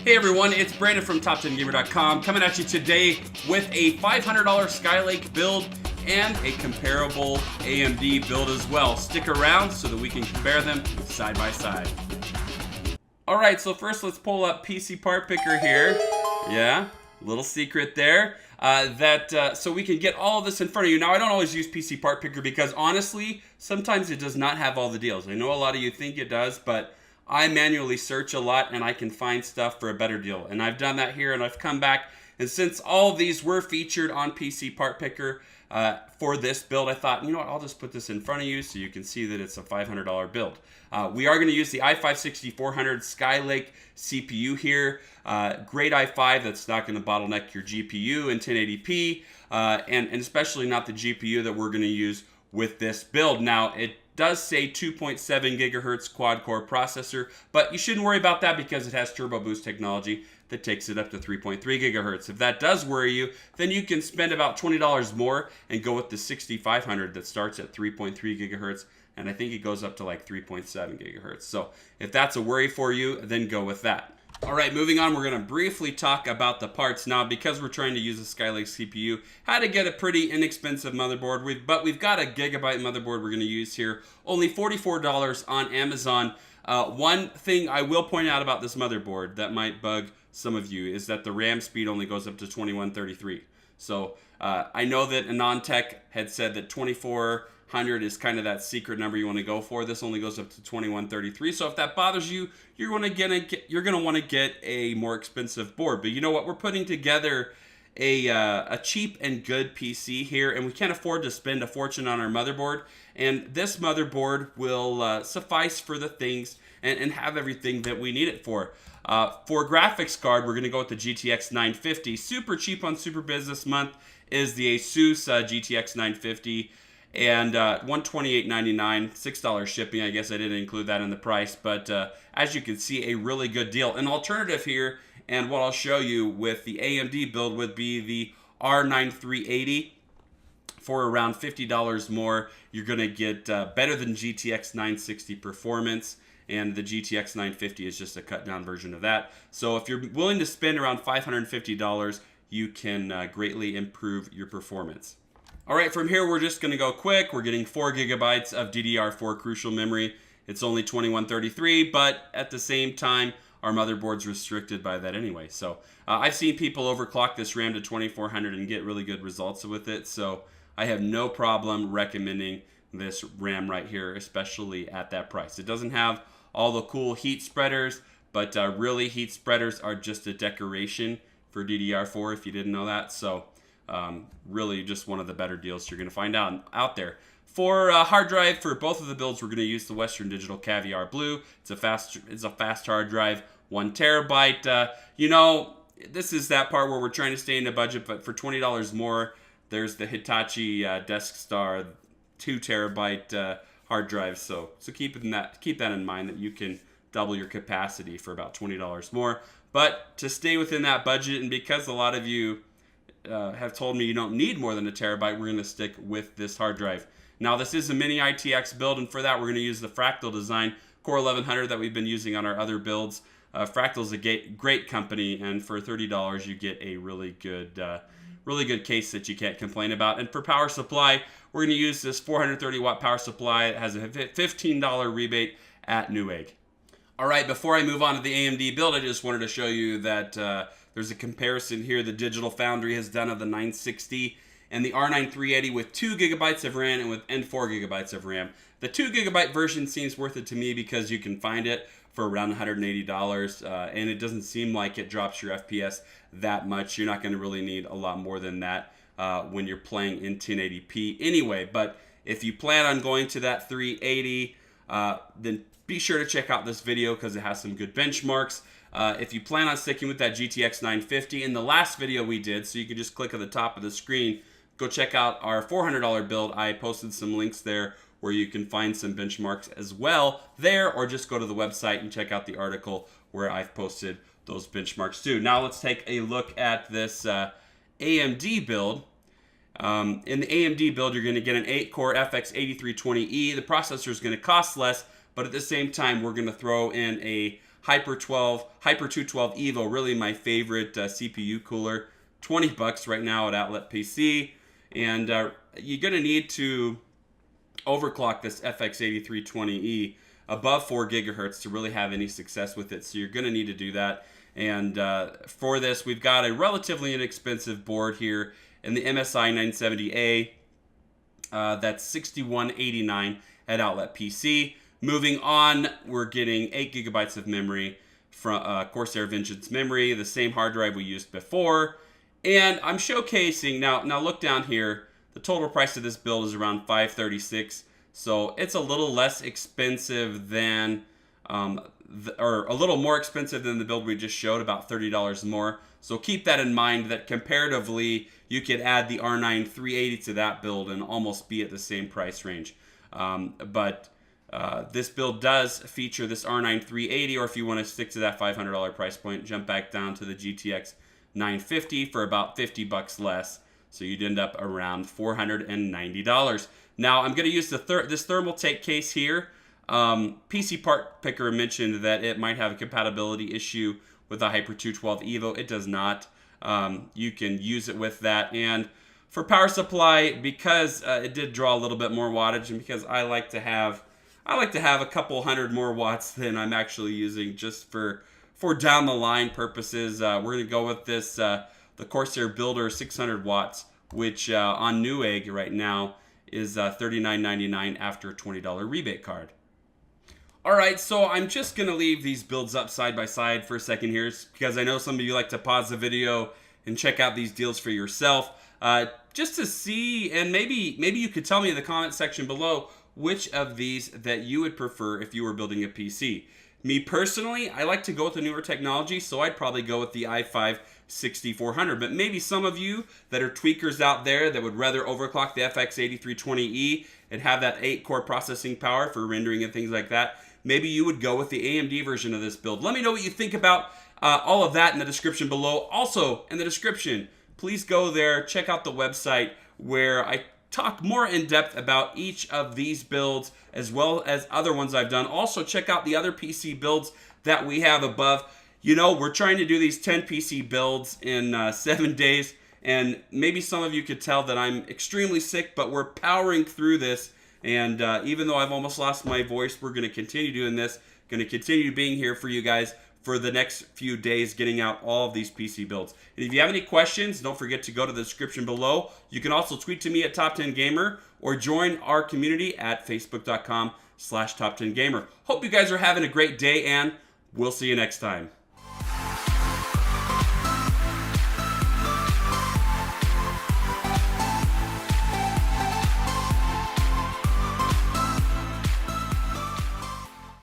Hey everyone, it's Brandon from Top10Gamer.com coming at you today with a $500 Skylake build and a comparable AMD build as well. Stick around so that we can compare them side by side. Alright, so first let's pull up PC Part Picker here. Yeah, little secret there. So we can get all of this in front of you. Now, I don't always use PC Part Picker because honestly, sometimes it does not have all the deals. I know a lot of you think it does, but I manually search a lot and I can find stuff for a better deal. And I've done that here and I've come back. And since all of these were featured on PC Part Picker for this build, I thought, you know what, I'll just put this in front of you so you can see that it's a $500 build. We are going to use the i5-6400 Skylake CPU here. Great i5 that's not going to bottleneck your GPU in 1080p, and especially not the GPU that we're going to use with this build. Now, it does say 2.7 gigahertz quad-core processor, but you shouldn't worry about that because it has Turbo Boost technology that takes it up to 3.3 gigahertz. If that does worry you, then you can spend about $20 more and go with the 6500 that starts at 3.3 gigahertz, and I think it goes up to like 3.7 gigahertz. So if that's a worry for you, then go with that. All right, moving on, we're going to briefly talk about the parts. Now, because we're trying to use a Skylake CPU, had to get a pretty inexpensive motherboard, but we've got a Gigabyte motherboard we're going to use here. Only $44 on Amazon. One thing I will point out about this motherboard that might bug some of you is that the RAM speed only goes up to 2133. So I know that AnandTech had said that 2400 is kind of that secret number you want to go for. This only goes up to 2133. So if that bothers you, you're going to want to get a more expensive board. But you know what? We're putting together a cheap and good PC here, and we can't afford to spend a fortune on our motherboard. And this motherboard will suffice for the things and have everything that we need it for. For graphics card, we're going to go with the GTX 950. Super cheap on Super Business Month is the Asus GTX 950. And $128.99, $6 shipping. I guess I didn't include that in the price, but as you can see, a really good deal. An alternative here, and what I'll show you with the AMD build would be the R9 380. For around $50 more, you're going to get better than GTX 960 performance, and the GTX 950 is just a cut down version of that. So if you're willing to spend around $550, you can greatly improve your performance. All right, from here, we're just going to go quick. We're getting 4 gigabytes of DDR4 Crucial memory. It's only 2133, but at the same time, our motherboard's restricted by that anyway. So I've seen people overclock this RAM to 2400 and get really good results with it. So I have no problem recommending this RAM right here, especially at that price. It doesn't have all the cool heat spreaders, but really heat spreaders are just a decoration for DDR4 if you didn't know that. So really just one of the better deals you're going to find out there. For hard drive, for both of the builds, we're going to use the Western Digital Caviar Blue. It's a fast hard drive, 1 terabyte. You know, this is that part where we're trying to stay in the budget, but for $20 more, there's the Hitachi DeskStar 2 terabyte hard drive. So keep that in mind, that you can double your capacity for about $20 more. But to stay within that budget, and because a lot of you have told me you don't need more than 1 terabyte, we're going to stick with this hard drive. Now, this is a mini ITX build, and for that, we're going to use the Fractal Design Core 1100 that we've been using on our other builds. Fractal's a great company, and for $30, you get a really good case that you can't complain about. And for power supply, we're going to use this 430 watt power supply. It has a $15 rebate at Newegg. All right, before I move on to the AMD build, I just wanted to show you that there's a comparison here the Digital Foundry has done of the 960 and the R9 380 with 2 gigabytes of RAM and 4 gigabytes of RAM. The 2 gigabyte version seems worth it to me because you can find it for around $180, and it doesn't seem like it drops your FPS that much. You're not going to really need a lot more than that when you're playing in 1080p anyway. But if you plan on going to that 380, then be sure to check out this video because it has some good benchmarks. If you plan on sticking with that GTX 950, in the last video we did, so you can just click at the top of the screen, go check out our $400 build. I posted some links there where you can find some benchmarks as well there, or just go to the website and check out the article where I've posted those benchmarks too. Now let's take a look at this AMD build. In the AMD build, you're going to get an 8-core FX 8320E. The processor is going to cost less, but at the same time, we're going to throw in a Hyper 212 Evo, really my favorite CPU cooler. 20 bucks right now at Outlet PC. And you're going to need to overclock this FX8320E above 4 gigahertz to really have any success with it. So you're going to need to do that. And for this, we've got a relatively inexpensive board here in the MSI 970A. That's $61.89 at Outlet PC. Moving on, we're getting 8 gigabytes of memory from Corsair Vengeance memory, the same hard drive we used before. And I'm showcasing, now look down here, the total price of this build is around $536. So it's a little less expensive than, or a little more expensive than the build we just showed, about $30 more. So keep that in mind, that comparatively, you could add the R9 380 to that build and almost be at the same price range. But this build does feature this R9 380, or if you want to stick to that $500 price point, jump back down to the GTX 950 for about 50 bucks less. So you'd end up around $490. Now I'm going to use this Thermaltake case here. PC Part Picker mentioned that it might have a compatibility issue with the Hyper 212 Evo. It does not. You can use it with that. And for power supply, because it did draw a little bit more wattage, and because I like to have a couple hundred more watts than I'm actually using just for down the line purposes, we're going to go with this the Corsair Builder 600 watts, which on Newegg right now is $39.99 after a $20 rebate card. All right, so I'm just going to leave these builds up side by side for a second here, because I know some of you like to pause the video and check out these deals for yourself, just to see, and maybe you could tell me in the comment section below which of these that you would prefer if you were building a PC. Me personally, I like to go with the newer technology, so I'd probably go with the i5 6400. But maybe some of you that are tweakers out there that would rather overclock the FX 8320E and have that 8-core processing power for rendering and things like that, maybe you would go with the AMD version of this build. Let me know what you think about all of that in the description below. Also, in the description, please go there, check out the website where I talk more in depth about each of these builds as well as other ones I've done. Also, check out the other PC builds that we have above. You know, we're trying to do these 10 PC builds in 7 days, and maybe some of you could tell that I'm extremely sick, but we're powering through this. And even though I've almost lost my voice, we're going to continue doing this, going to continue being here for you guys for the next few days, getting out all of these PC builds. And if you have any questions, don't forget to go to the description below. You can also tweet to me at Top10Gamer or join our community at facebook.com/Top10Gamer. Hope you guys are having a great day, and we'll see you next time.